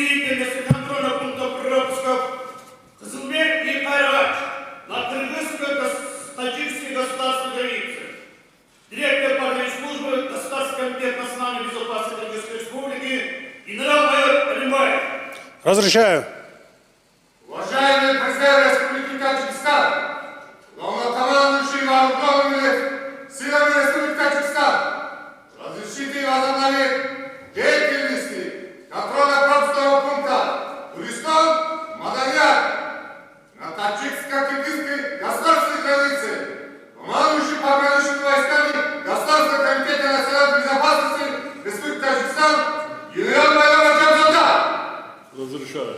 деятельности контрольных пунктов пропусков Кызылбек и Айрач на кыргызско-таджикской государственной границе. Директор партийной службы Государственного комитета национальной безопасности Кыргызской республики генерал-майор Алимбаев. Разрешаю. Уважаемый президент Республики Таджикистан, главнокомандующий вооруженными силами Республики Таджикистан, разрешите возобновить деятельности контрольно-пропускного пункта Туристан-Маданьяр на таджикско-кыргызской государственной границе, командующий пограничными войсками Государственного комитета национальной безопасности Республики Таджикистан генерал-майор Аджамзада. Разрешаю.